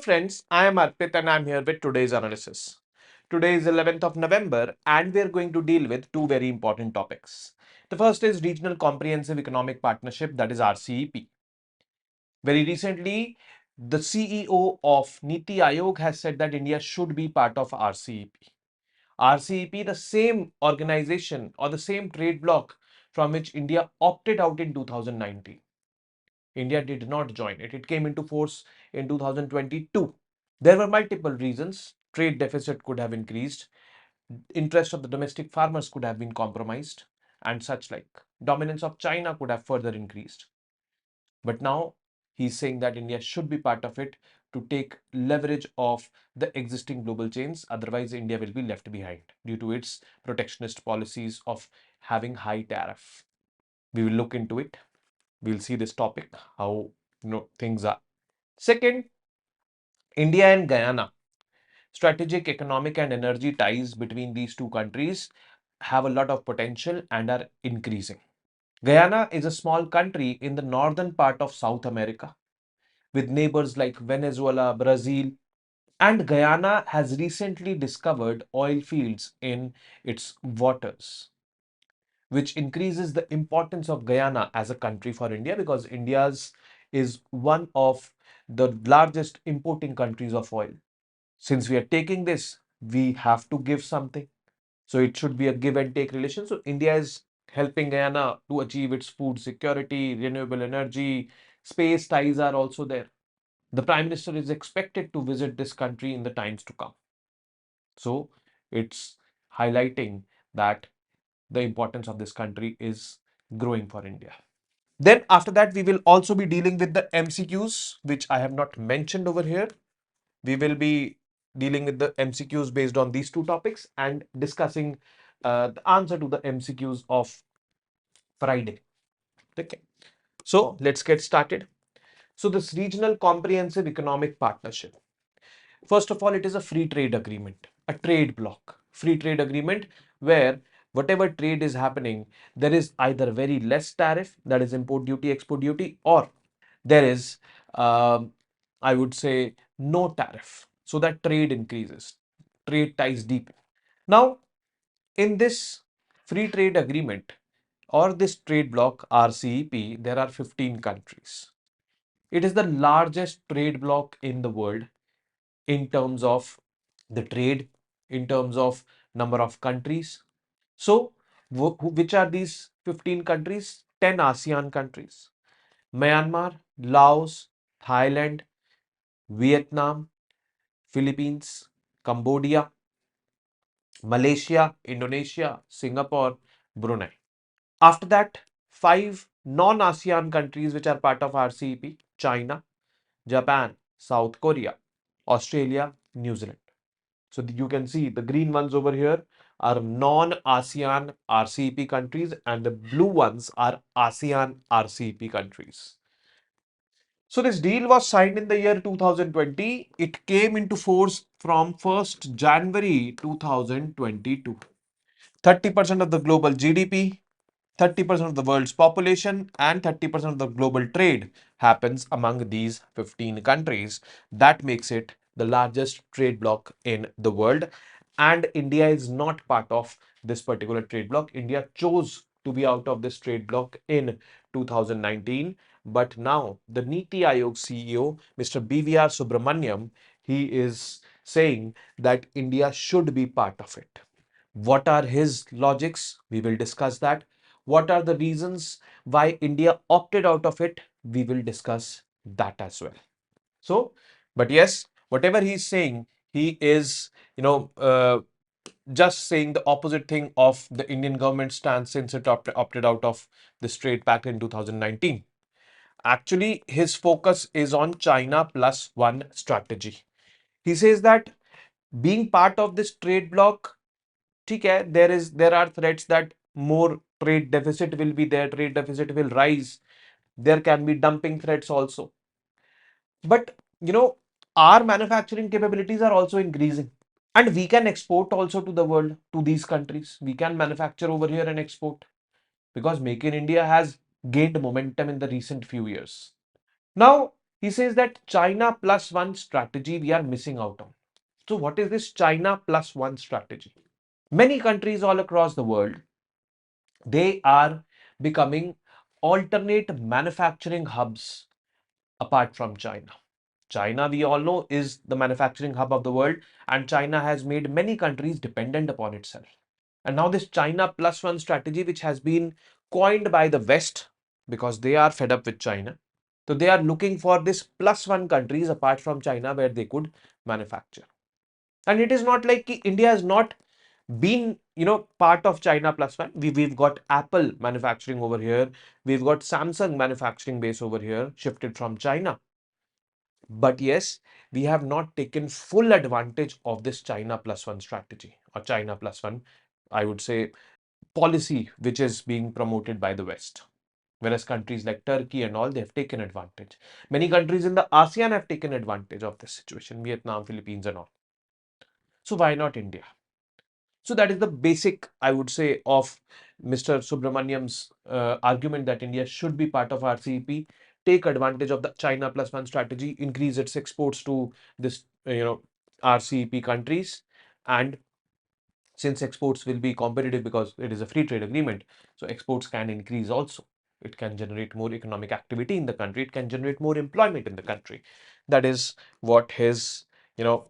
friends, I am Arpit and I am here with today's analysis. Today is 11th of November and we are going to deal with two very important topics. The first is Regional Comprehensive Economic Partnership, that is RCEP. Very recently, the CEO of Niti Aayog has said that India should be part of RCEP. RCEP, the same organization or the same trade bloc from which India opted out in 2019. India did not join it. It came into force in 2022. There were multiple reasons. Trade deficit could have increased, interest of the domestic farmers could have been compromised, and such like. Dominance of China could have further increased. But now he's saying that India should be part of it to take leverage of the existing global chains. Otherwise, India will be left behind due to its protectionist policies of having high tariff. We will look into it. We'll see this topic, how things are. Second, India and Guyana. Strategic economic and energy ties between these two countries have a lot of potential and are increasing. Guyana is a small country in the northern part of South America with neighbors like Venezuela, Brazil, and Guyana has recently discovered oil fields in its waters, which increases the importance of Guyana as a country for India because India's is one of the largest importing countries of oil. Since we are taking this, we have to give something. So it should be a give and take relation. So India is helping Guyana to achieve its food security, renewable energy, space ties are also there. The Prime Minister is expected to visit this country in the times to come. So it's highlighting that the importance of this country is growing for India. Then after that, we will also be dealing with the MCQs, which I have not mentioned over here. We will be dealing with the MCQs based on these two topics and discussing the answer to the MCQs of Friday. Okay. So let's get started. So this Regional Comprehensive Economic Partnership. First of all, it is a free trade agreement, a trade bloc, free trade agreement where whatever trade is happening, there is either very less tariff, that is import duty, export duty, or there is, I would say, no tariff. So that trade increases, trade ties deepen. Now, in this free trade agreement or this trade bloc RCEP, there are 15 countries. It is the largest trade bloc in the world in terms of the trade, in terms of number of countries. So, which are these 15 countries? 10 ASEAN countries: Myanmar, Laos, Thailand, Vietnam, Philippines, Cambodia, Malaysia, Indonesia, Singapore, Brunei. After that, 5 non-ASEAN countries which are part of RCEP: China, Japan, South Korea, Australia, New Zealand. So you can see the green ones over here are non-ASEAN RCEP countries and the blue ones are ASEAN RCEP countries. So this deal was signed in the year 2020. It came into force from 1st January 2022. 30% of the global GDP, 30% of the world's population, and 30% of the global trade happens among these 15 countries. That makes it the largest trade bloc in the world. And India is not part of this particular trade bloc. India chose to be out of this trade bloc in 2019. But now the Niti Aayog CEO, Mr. BVR Subramaniam, he is saying that India should be part of it. What are his logics? We will discuss that. What are the reasons why India opted out of it? We will discuss that as well. So, but yes, whatever he's saying, he is, just saying the opposite thing of the Indian government stance since it opted out of this trade pact in 2019. Actually, his focus is on China plus one strategy. He says that being part of this trade bloc, okay, there are threats that more trade deficit will be there, trade deficit will rise. There can be dumping threats also. But our manufacturing capabilities are also increasing. And we can export also to the world, to these countries. We can manufacture over here and export because Make in India has gained momentum in the recent few years. Now, He says that China plus one strategy we are missing out on. So what is this China plus one strategy? Many countries all across the world, they are becoming alternate manufacturing hubs apart from China. China, we all know, is the manufacturing hub of the world, and China has made many countries dependent upon itself. And now this China plus one strategy, which has been coined by the West because they are fed up with China. So they are looking for this plus one countries apart from China where they could manufacture. And it is not like India has not been, part of China plus one. We've got Apple manufacturing over here. We've got Samsung manufacturing base over here, shifted from China. But yes, we have not taken full advantage of this China plus one strategy or China plus one, I would say, policy which is being promoted by the West. Whereas countries like Turkey and all, they have taken advantage. Many countries in the ASEAN have taken advantage of this situation, Vietnam, Philippines and all. So why not India? So that is the basic, I would say, of Mr. Subramaniam's argument that India should be part of RCEP, take advantage of the China plus one strategy, increase its exports to this, RCEP countries. And since exports will be competitive because it is a free trade agreement, so exports can increase also. It can generate more economic activity in the country. It can generate more employment in the country. That is what his, you know,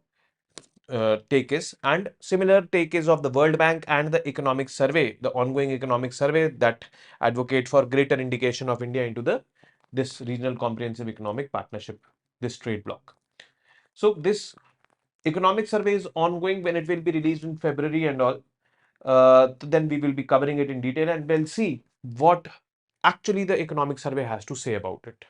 take is. And similar take is of the World Bank and the economic survey, the ongoing economic survey that advocate for greater indication of India into this regional comprehensive economic partnership, this trade bloc. So this economic survey is ongoing. When it will be released in February and all, then we will be covering it in detail and we'll see what actually the economic survey has to say about it.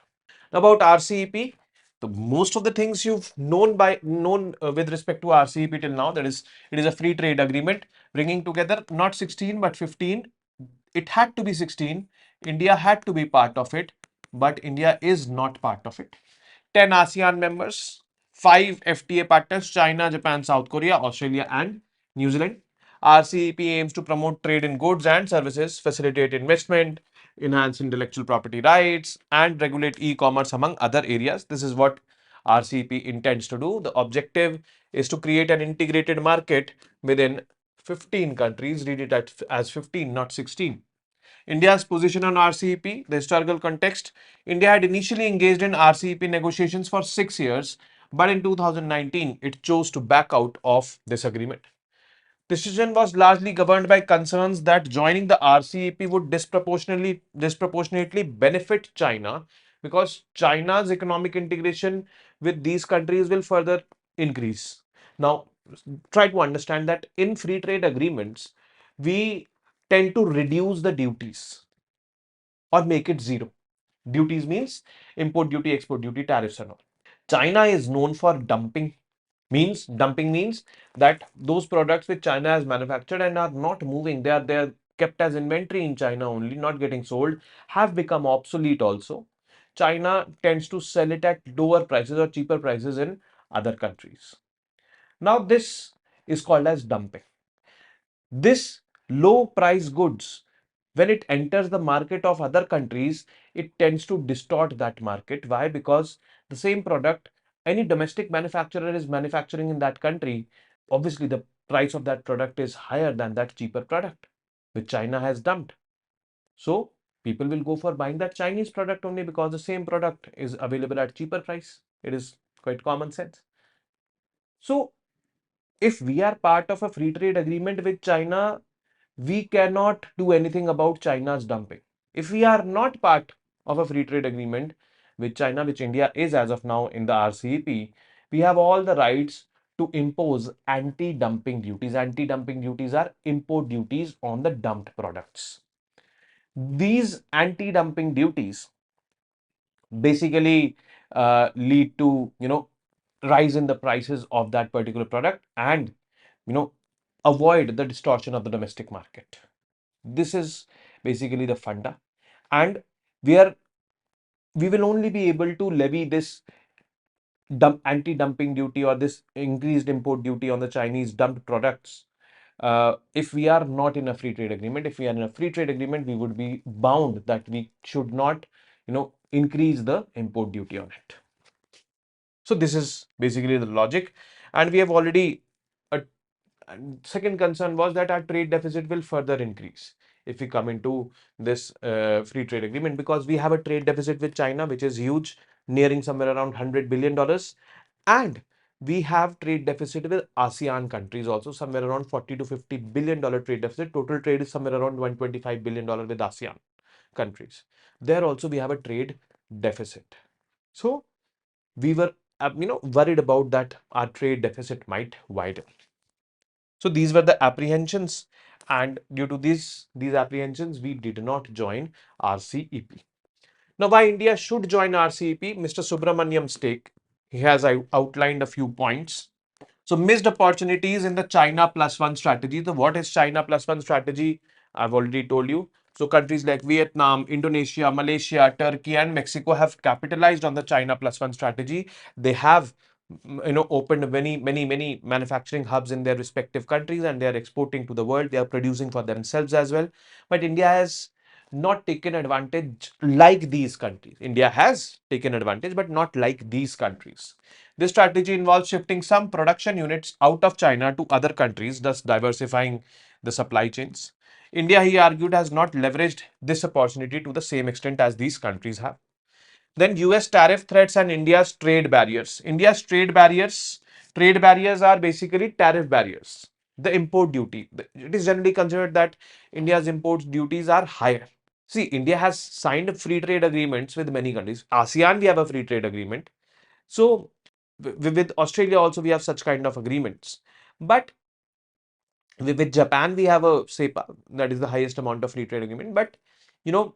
About RCEP, the most of the things you've known with respect to RCEP till now, that is, it is a free trade agreement bringing together not 16 but 15. It had to be 16. India had to be part of it, but India is not part of it. 10 ASEAN members, 5 FTA partners, China, Japan, South Korea, Australia, and New Zealand. RCEP aims to promote trade in goods and services, facilitate investment, enhance intellectual property rights, and regulate e-commerce among other areas. This is what RCEP intends to do. The objective is to create an integrated market within 15 countries. Read it as 15, not 16. India's position on RCEP, the historical context. India had initially engaged in RCEP negotiations for 6 years, but in 2019, it chose to back out of this agreement. This decision was largely governed by concerns that joining the RCEP would disproportionately benefit China because China's economic integration with these countries will further increase. Now, try to understand that in free trade agreements, we tend to reduce the duties or make it zero. Duties means import duty, export duty, tariffs and all. China is known for dumping. Dumping means that those products which China has manufactured and are not moving, they are kept as inventory in China only, not getting sold, have become obsolete also. China tends to sell it at lower prices or cheaper prices in other countries. Now this is called as dumping. This low price goods, when it enters the market of other countries, it tends to distort that market. Why? Because the same product, any domestic manufacturer is manufacturing in that country, obviously the price of that product is higher than that cheaper product which China has dumped. So people will go for buying that Chinese product only because the same product is available at cheaper price. It is quite common sense. So if we are part of a free trade agreement with China, we cannot do anything about China's dumping. If we are not part of a free trade agreement with China, which India is as of now in the RCEP, we have all the rights to impose anti-dumping duties. Anti-dumping duties are import duties on the dumped products. These anti-dumping duties basically lead to, rise in the prices of that particular product and, you know, avoid the distortion of the domestic market. This is basically the funda, and we are we will only be able to levy this anti-dumping duty or this increased import duty on the Chinese dumped products if we are not in a free trade agreement. If we are in a free trade agreement, we would be bound that we should not, increase the import duty on it. So this is basically the logic, and we have already. And second concern was that our trade deficit will further increase if we come into this free trade agreement, because we have a trade deficit with China which is huge, nearing somewhere around $100 billion, and we have trade deficit with ASEAN countries also, somewhere around $40 to $50 billion trade deficit. Total trade is somewhere around $125 billion with ASEAN countries. There also we have a trade deficit. So we were worried about that our trade deficit might widen. So these were the apprehensions, and due to these apprehensions, we did not join RCEP. Now, why India should join RCEP? Mr. Subramaniam's take. He has outlined a few points. So missed opportunities in the China plus one strategy. So what is China plus one strategy? I've already told you. So countries like Vietnam, Indonesia, Malaysia, Turkey, and Mexico have capitalized on the China plus one strategy. They have opened many manufacturing hubs in their respective countries, and they are exporting to the world. They are producing for themselves as well. But India has not taken advantage like these countries. India has taken advantage, but not like these countries. This strategy involves shifting some production units out of China to other countries, thus diversifying the supply chains. India, he argued, has not leveraged this opportunity to the same extent as these countries have. Then US tariff threats and India's trade barriers. India's trade barriers are basically tariff barriers. The import duty. It is generally considered that India's import duties are higher. See, India has signed free trade agreements with many countries. ASEAN, we have a free trade agreement. So with Australia also we have such kind of agreements. But with Japan we have a SEPA, that is the highest amount of free trade agreement. But you know,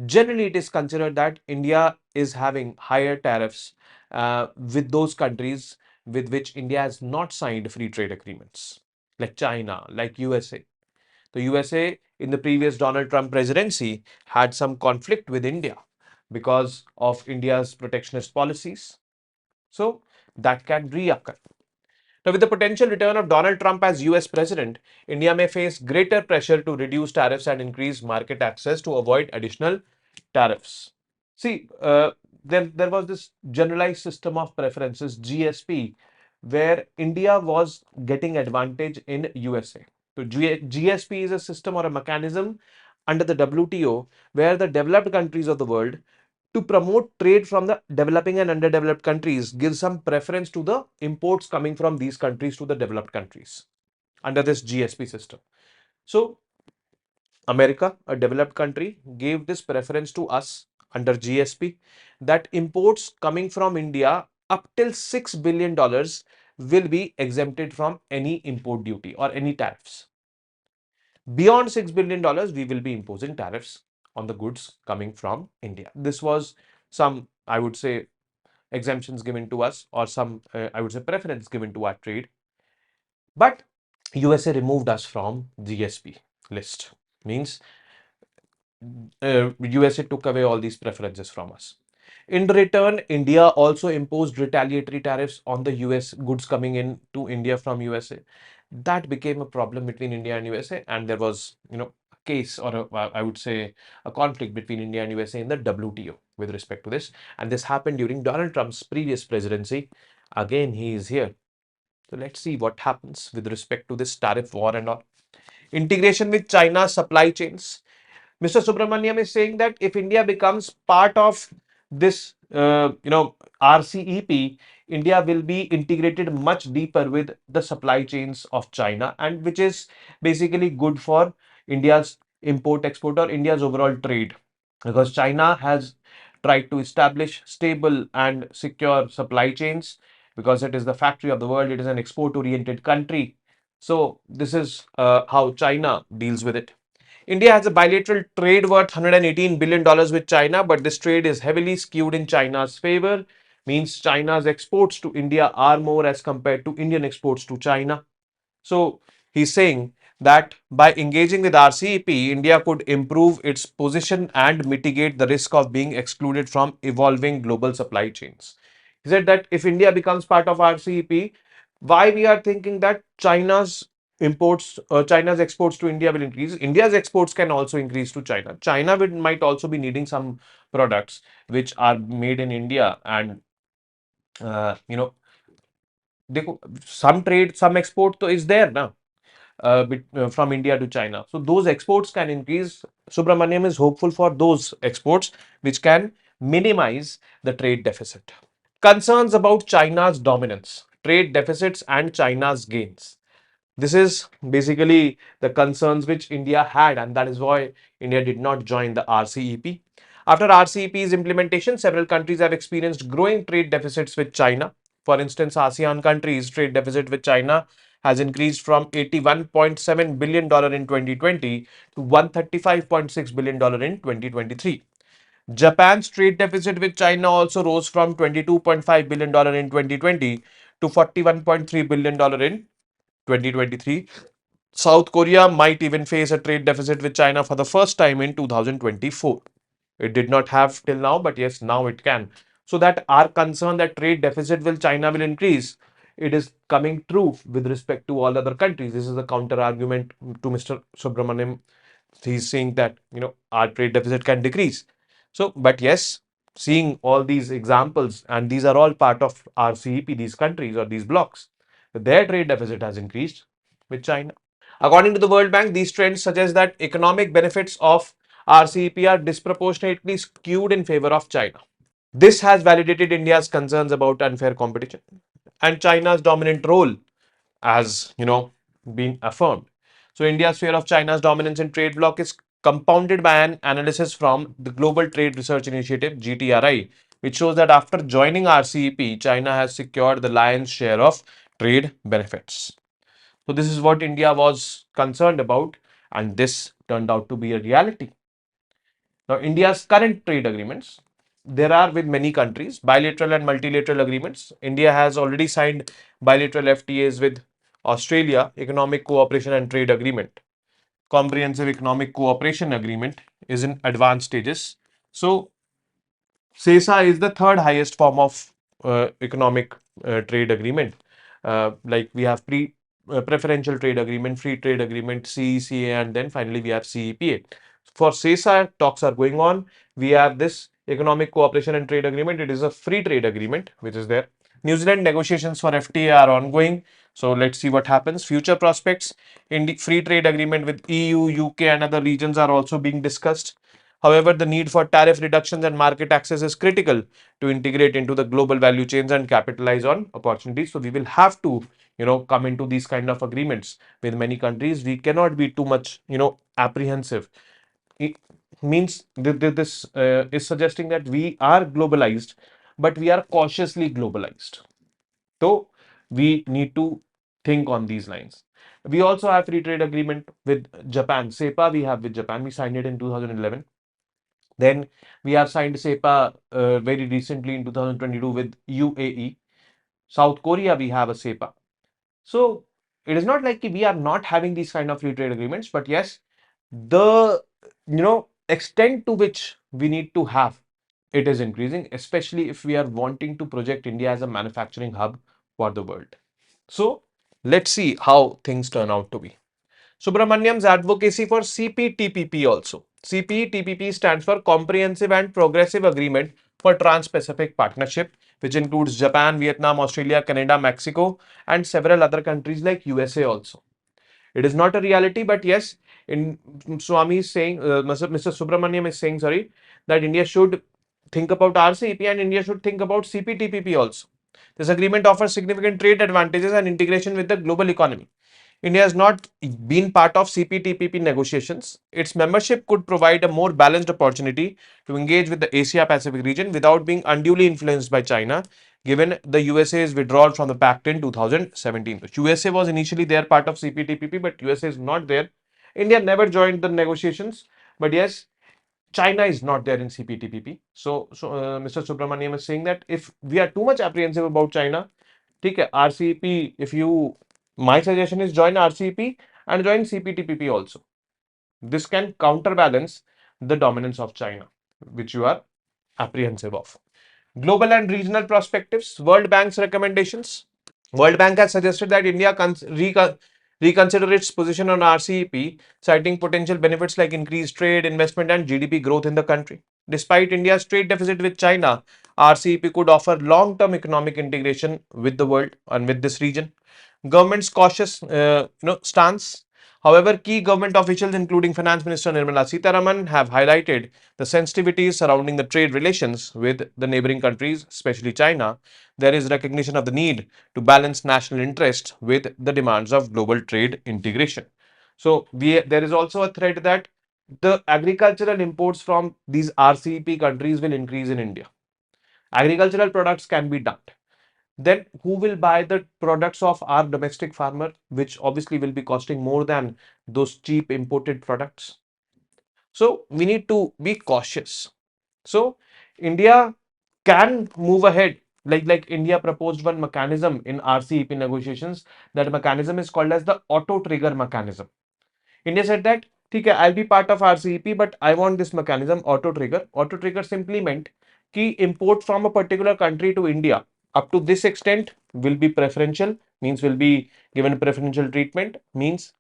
generally it is considered that India is having higher tariffs with those countries with which India has not signed free trade agreements, like China, like USA. The USA in the previous Donald Trump presidency had some conflict with India because of India's protectionist policies. So that can reoccur. Now, with the potential return of Donald Trump as US president, India may face greater pressure to reduce tariffs and increase market access to avoid additional tariffs. See, there was this generalized system of preferences, GSP, where India was getting advantage in USA. So GSP is a system or a mechanism under the WTO where the developed countries of the world, to promote trade from the developing and underdeveloped countries, gives some preference to the imports coming from these countries to the developed countries under this GSP system. So America, a developed country, gave this preference to us under GSP, that imports coming from India up till $6 billion will be exempted from any import duty or any tariffs. Beyond $6 billion, we will be imposing tariffs on the goods coming from India. This was some, I would say, exemptions given to us, or some, I would say, preference given to our trade. But USA removed us from GSP list. Means USA took away all these preferences from us. In return, India also imposed retaliatory tariffs on the US goods coming in to India from USA. That became a problem between India and USA, and there was, a case, or I would say a conflict between India and USA in the WTO with respect to this. And this happened during Donald Trump's previous presidency. Again, he is here. So let's see what happens with respect to this tariff war and all. Integration with China's supply chains. Mr. Subramaniam is saying that if India becomes part of this, RCEP, India will be integrated much deeper with the supply chains of China, and which is basically good for India's import export or India's overall trade, because China has tried to establish stable and secure supply chains, because it is the factory of the world. It is an export oriented country. So this is how China deals with it. India has a bilateral trade worth $118 billion with China, but this trade is heavily skewed in China's favor. Means China's exports to India are more as compared to Indian exports to China. So he's saying that by engaging with RCEP, India could improve its position and mitigate the risk of being excluded from evolving global supply chains. He said that if India becomes part of RCEP, why we are thinking that China's exports to India will increase. India's exports can also increase to China. China might also be needing some products which are made in India, and you know, देखो, some trade, some export तो is there ना, from India to China. So those exports can increase. Subramaniam is hopeful for those exports which can minimize the trade deficit. Concerns about China's dominance, trade deficits, and China's gains. This is basically the concerns which India had, and that is why India did not join the RCEP. After RCEP's implementation, several countries have experienced growing trade deficits with China. For instance, ASEAN countries' trade deficit with China has increased from $81.7 billion in 2020 to $135.6 billion in 2023. Japan's trade deficit with China also rose from $22.5 billion in 2020 to $41.3 billion in 2023. South Korea might even face a trade deficit with China for the first time in 2024. It did not have till now, but yes, now it can. So that our concern that trade deficit will China will increase, it is coming true with respect to all other countries. This is a counter argument to Mr. Subramaniam. He's saying that our trade deficit can decrease. So, but yes, seeing all these examples, and these are all part of RCEP, these countries or these blocks, their trade deficit has increased with China. According to the World Bank, these trends suggest that economic benefits of RCEP are disproportionately skewed in favor of China. This has validated India's concerns about unfair competition and China's dominant role as being affirmed. So India's fear of China's dominance in trade bloc is compounded by an analysis from the Global Trade Research Initiative (GTRI), which shows that after joining RCEP, China has secured the lion's share of trade benefits. So this is what India was concerned about, and this turned out to be a reality. Now, India's current trade agreements, there are with many countries, bilateral and multilateral agreements. India has already signed bilateral FTAs with Australia, Economic Cooperation and Trade Agreement. Comprehensive Economic Cooperation Agreement is in advanced stages. So, CESA is the third highest form of economic trade agreement. Like we have preferential trade agreement, free trade agreement, CECA, and then finally we have CEPA. For CESA, talks are going on. We have this economic cooperation and trade agreement. It is a free trade agreement which is there. New Zealand negotiations for FTA are ongoing. So let's see what happens. Future prospects in the free trade agreement with EU, UK, and other regions are also being discussed. However, the need for tariff reductions and market access is critical to integrate into the global value chains and capitalize on opportunities. So we will have to, come into these kind of agreements with many countries. We cannot be too much, apprehensive. It means this is suggesting that we are globalized, but we are cautiously globalized. So we need to think on these lines. We also have free trade agreement with Japan. SEPA we have with Japan. We signed it in 2011. Then we have signed SEPA very recently in 2022 with UAE. South Korea, we have a SEPA. So it is not like we are not having these kind of free trade agreements, but yes, the extent to which we need to have it is increasing, especially if we are wanting to project India as a manufacturing hub for the world. So let's see how things turn out to be. Subramaniam's advocacy for CPTPP also. CPTPP stands for Comprehensive and Progressive Agreement for Trans-Pacific Partnership, which includes Japan, Vietnam, Australia, Canada, Mexico, and several other countries like USA also. It is not a reality, but yes, in Swami is saying, Mr. Subramaniam is saying, sorry, that India should think about RCEP and India should think about CPTPP also. This agreement offers significant trade advantages and integration with the global economy. India has not been part of CPTPP negotiations. Its membership could provide a more balanced opportunity to engage with the Asia Pacific region without being unduly influenced by China, given the USA's withdrawal from the pact in 2017. The USA was initially there part of CPTPP, but USA is not there. India never joined the negotiations, but yes, China is not there in CPTPP. So Mr. Subramaniam is saying that if we are too much apprehensive about China, ठीक है, RCEP, if you, my suggestion is join RCEP and join CPTPP also. This can counterbalance the dominance of China, which you are apprehensive of. Global and regional perspectives, World Bank's recommendations. World Bank has suggested that India reconsider its position on RCEP, citing potential benefits like increased trade, investment, and GDP growth in the country. Despite India's trade deficit with China, RCEP could offer long-term economic integration with the world and with this region. Government's cautious stance. However, key government officials, including Finance Minister Nirmala Sitharaman, have highlighted the sensitivities surrounding the trade relations with the neighboring countries, especially China. There is recognition of the need to balance national interest with the demands of global trade integration. So, there is also a threat that the agricultural imports from these RCEP countries will increase in India. Agricultural products can be dumped. Then who will buy the products of our domestic farmer, which obviously will be costing more than those cheap imported products? So we need to be cautious. So India can move ahead. Like India proposed one mechanism in RCEP negotiations. That mechanism is called as the auto trigger mechanism. India said that, okay, I'll be part of RCEP, but I want this mechanism auto trigger. Auto trigger simply meant कि import from a particular country to India up to this extent will be preferential, means will be given preferential treatment, means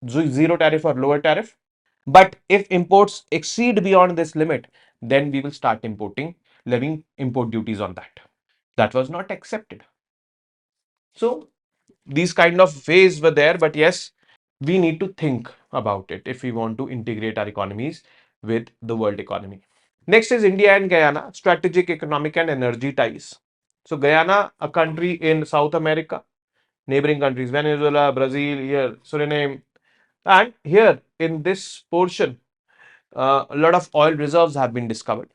zero tariff or lower tariff. But if imports exceed beyond this limit, then we will start levying import duties on that. That was not accepted. So these kind of ways were there, but yes, we need to think about it if we want to integrate our economies with the world economy. Next is India and Guyana, strategic economic and energy ties. So Guyana, a country in South America, neighboring countries, Venezuela, Brazil, here, Suriname, and here in this portion, a lot of oil reserves have been discovered.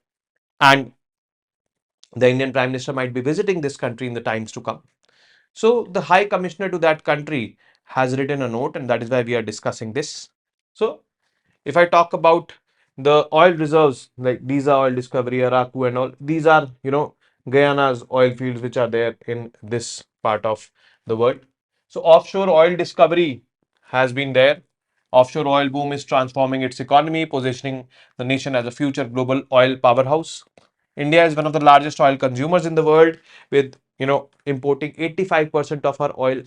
And the Indian Prime Minister might be visiting this country in the times to come. So the High Commissioner to that country has written a note, and that is why we are discussing this. So if I talk about the oil reserves, like these are oil discovery, Araku and all, these are, Guyana's oil fields which are there in this part of the world. So offshore oil discovery has been there. Offshore oil boom is transforming its economy, positioning the nation as a future global oil powerhouse. India is one of the largest oil consumers in the world with, importing 85% of our oil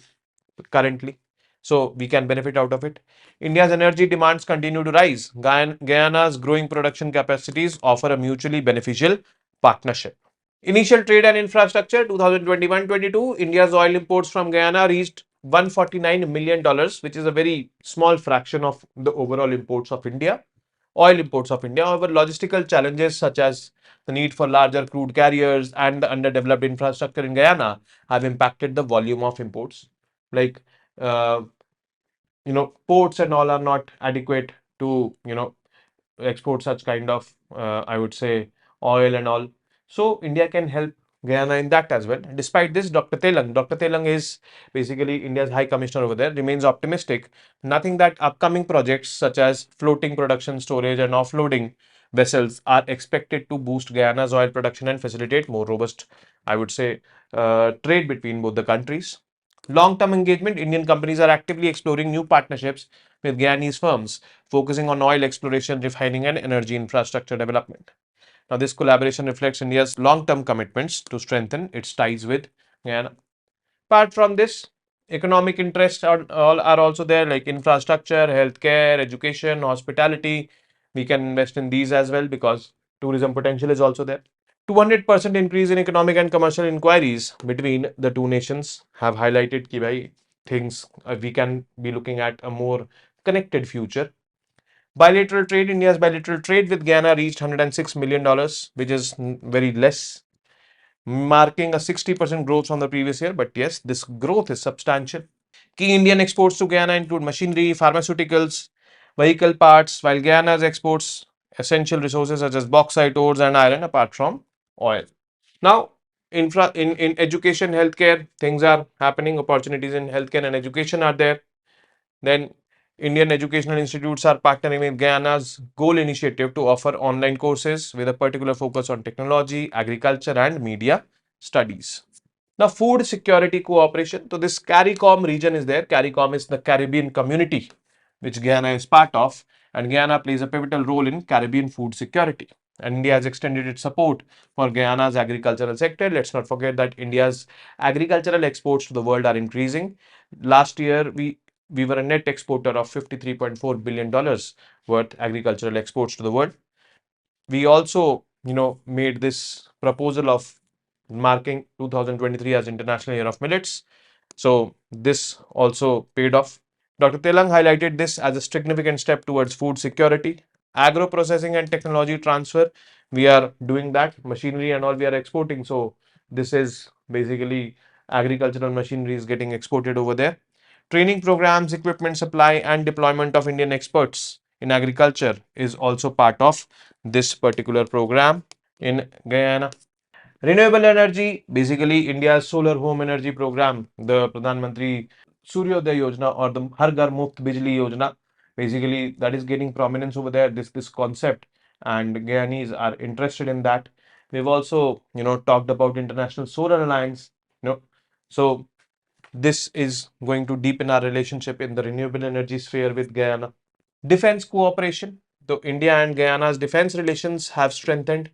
currently. So we can benefit out of it. India's energy demands continue to rise. Guyana's growing production capacities offer a mutually beneficial partnership. Initial trade and infrastructure 2021-22, India's oil imports from Guyana reached $149 million, which is a very small fraction of the overall imports of India. Oil imports of India. However, logistical challenges such as the need for larger crude carriers and the underdeveloped infrastructure in Guyana have impacted the volume of imports. Like, uh, ports and all are not adequate to, export such kind of, I would say, oil and all. So India can help Guyana in that as well. Despite this, Dr. Telang is basically India's High Commissioner over there, remains optimistic. Nothing that upcoming projects such as floating production, storage, and offloading vessels are expected to boost Guyana's oil production and facilitate more robust, I would say, trade between both the countries. Long-term engagement, Indian companies are actively exploring new partnerships with Guyanese firms, focusing on oil exploration, refining, and energy infrastructure development. Now, this collaboration reflects India's long-term commitments to strengthen its ties with Guyana. Apart from this, economic interests are also there, like infrastructure, healthcare, education, hospitality. We can invest in these as well because tourism potential is also there. 200% increase in economic and commercial inquiries between the two nations have highlighted कि भाई things we can be looking at a more connected future. Bilateral trade, India's bilateral trade with Guyana reached $106 million, which is very less, marking a 60% growth from the previous year. But yes, this growth is substantial. Key Indian exports to Guyana include machinery, pharmaceuticals, vehicle parts, while Guyana's exports essential resources such as bauxite, ores, and iron, apart from oil. Now, in education, healthcare, things are happening. Opportunities in healthcare and education are there. Then, Indian educational institutes are partnering with Guyana's Goal initiative to offer online courses with a particular focus on technology, agriculture, and media studies. Now, food security cooperation. So, this CARICOM region is there. CARICOM is the Caribbean community, which Guyana is part of, and Guyana plays a pivotal role in Caribbean food security. And India has extended its support for Guyana's agricultural sector. Let's not forget that India's agricultural exports to the world are increasing. Last year, we were a net exporter of $53.4 billion worth agricultural exports to the world. We also made this proposal of marking 2023 as International Year of Millets. So this also paid off. Dr. Telang highlighted this as a significant step towards food security, agro processing and technology transfer. We are doing that, machinery and all we are exporting. So this is basically agricultural machinery is getting exported over there. Training programs, equipment supply and deployment of Indian experts in agriculture is also part of this particular program in Guyana. Renewable energy, basically India's solar home energy program, the Pradhan Mantri Suryodaya Yojana or the Har Ghar Muft Bijli Yojana, basically that is gaining prominence over there, this concept, and Guyanese are interested in that. We've also, talked about International Solar Alliance, so this is going to deepen our relationship in the renewable energy sphere with Guyana. Defense cooperation. Though India and Guyana's defense relations have strengthened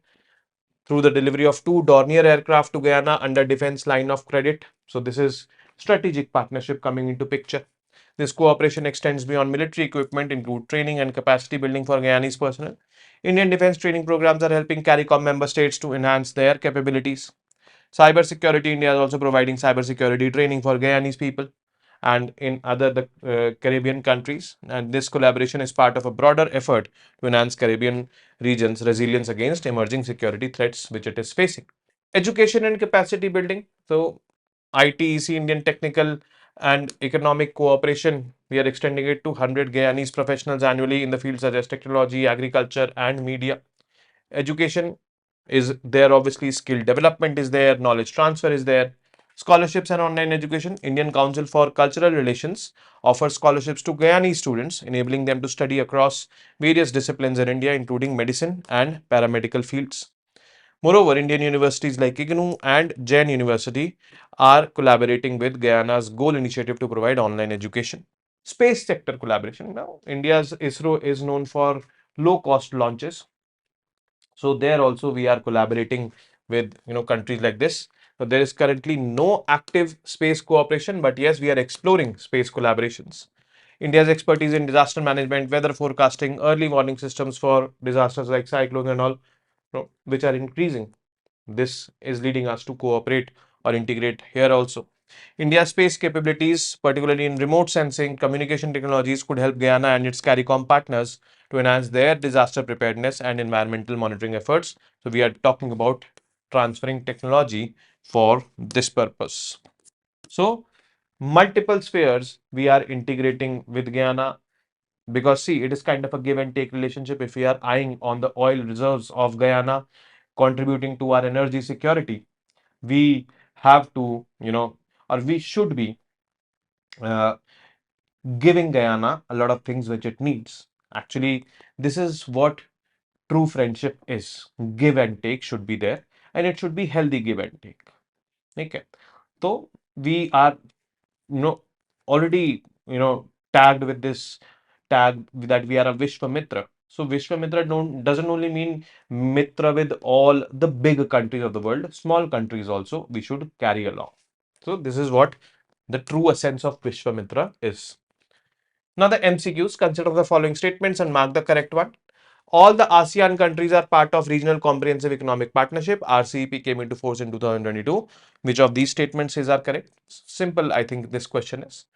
through the delivery of two Dornier aircraft to Guyana under defense line of credit. So this is strategic partnership coming into picture. This cooperation extends beyond military equipment, include training and capacity building for Guyanese personnel. Indian defense training programs are helping CARICOM member states to enhance their capabilities. Cyber security, India is also providing cyber security training for Guyanese people and in other Caribbean countries. And this collaboration is part of a broader effort to enhance Caribbean region's resilience against emerging security threats which it is facing. Education and capacity building. So, ITEC, Indian Technical and Economic Cooperation, we are extending it to 100 Guyanese professionals annually in the fields such as technology, agriculture, and media. Education is there, obviously, skill development is there, knowledge transfer is there. Scholarships and online education. Indian Council for Cultural Relations offers scholarships to Guyanese students, enabling them to study across various disciplines in India, including medicine and paramedical fields. Moreover, Indian universities like IGNOU and Jain University are collaborating with Guyana's Goal Initiative to provide online education. Space sector collaboration. Now, India's ISRO is known for low cost launches. So there also we are collaborating with countries like this. So there is currently no active space cooperation, but yes, we are exploring space collaborations. India's expertise in disaster management, weather forecasting, early warning systems for disasters like cyclones and all, which are increasing. This is leading us to cooperate or integrate here also. India's space capabilities, particularly in remote sensing, communication technologies, could help Guyana and its CARICOM partners to enhance their disaster preparedness and environmental monitoring efforts. So, we are talking about transferring technology for this purpose. So, multiple spheres we are integrating with Guyana because, see, it is kind of a give and take relationship. If we are eyeing on the oil reserves of Guyana contributing to our energy security, we have to, or we should be uh, giving Guyana a lot of things which it needs. Actually, this is what true friendship is. Give and take should be there, and it should be healthy give and take. Okay. So we are, already, tagged with this tag that we are a Vishwamitra. So Vishwamitra doesn't only mean Mitra with all the big countries of the world, small countries also we should carry along. So this is what the true essence of Vishwamitra is. Now the MCQs, consider the following statements and mark the correct one. All the ASEAN countries are part of Regional Comprehensive Economic Partnership. RCEP came into force in 2022. Which of these statements are correct? Simple, I think this question is.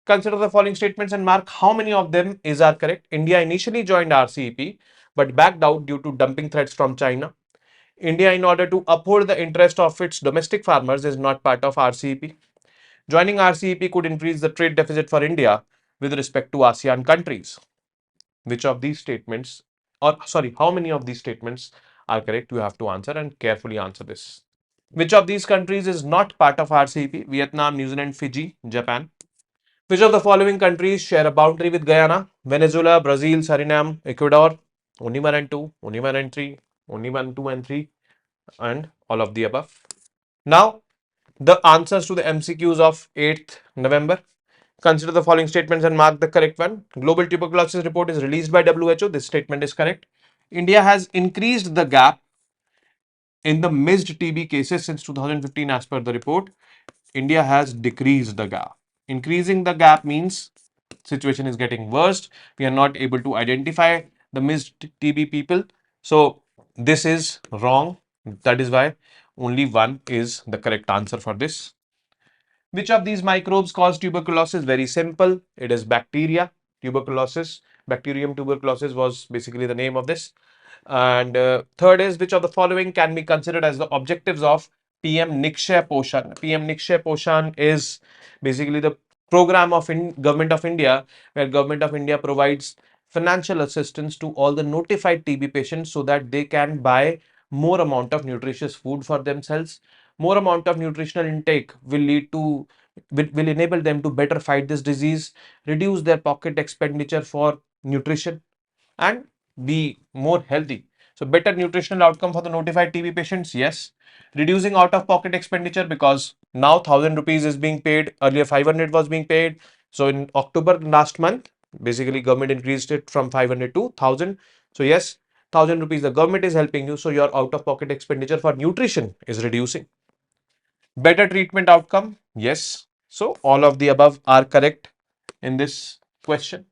Consider the following statements and mark how many of them are correct. India initially joined RCEP but backed out due to dumping threats from China. India, in order to uphold the interest of its domestic farmers, is not part of RCEP. Joining RCEP could increase the trade deficit for India with respect to ASEAN countries. Which of these statements, or sorry, how many of these statements are correct? You have to answer and carefully answer this. Which of these countries is not part of RCEP? Vietnam, New Zealand, Fiji, Japan. Which of the following countries share a boundary with Guyana? Venezuela, Brazil, Suriname, Ecuador. Only one and two, only one and three, only one, two, and three, and all of the above. Now, the answers to the MCQs of 8th November. Consider the following statements and mark the correct one. Global tuberculosis report is released by WHO. This statement is correct. India has increased the gap in the missed TB cases since 2015 as per the report. India has decreased the gap. Increasing the gap means situation is getting worse. We are not able to identify the missed TB people. So this is wrong. That is why only one is the correct answer for this. Which of these microbes cause tuberculosis? Very simple. It is bacteria. Tuberculosis. Bacterium tuberculosis was basically the name of this. And third is, which of the following can be considered as the objectives of PM Nikshay Poshan? PM Nikshay Poshan is basically the program of Government of India, where Government of India provides financial assistance to all the notified TB patients so that they can buy more amount of nutritious food for themselves. More amount of nutritional intake will lead to will enable them to better fight this disease, reduce their pocket expenditure for nutrition, and be more healthy. So better nutritional outcome for the notified TB patients, yes. Reducing out of pocket expenditure, because now 1,000 rupees is being paid, earlier 500 was being paid. So in October last month, basically government increased it from 500 to 1,000. So yes, 1,000 rupees the government is helping you, so your out of pocket expenditure for nutrition is reducing. Better treatment outcome, yes. So all of the above are correct in this question.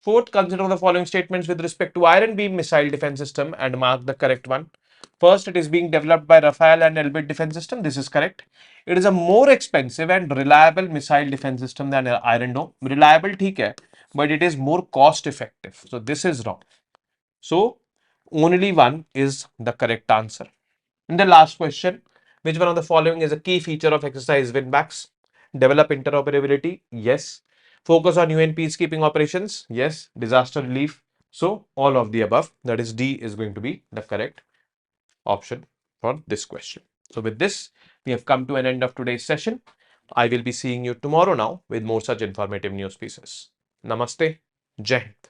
Fourth, consider the following statements with respect to iron beam missile defense system and mark the correct one. First, it is being developed by Rafale and Elbit defense system. This is correct. It is a more expensive and reliable missile defense system than Iron Dome. Reliable, ठीक है, but it is more cost effective. So this is wrong. So only one is the correct answer. In the last question, which one of the following is a key feature of exercise winbacks? Develop interoperability, yes. Focus on UN peacekeeping operations, yes. Disaster relief. So all of the above, that is D, is going to be the correct option for this question. So with this, we have come to an end of today's session. I will be seeing you tomorrow now with more such informative news pieces. Namaste. Jai Hind.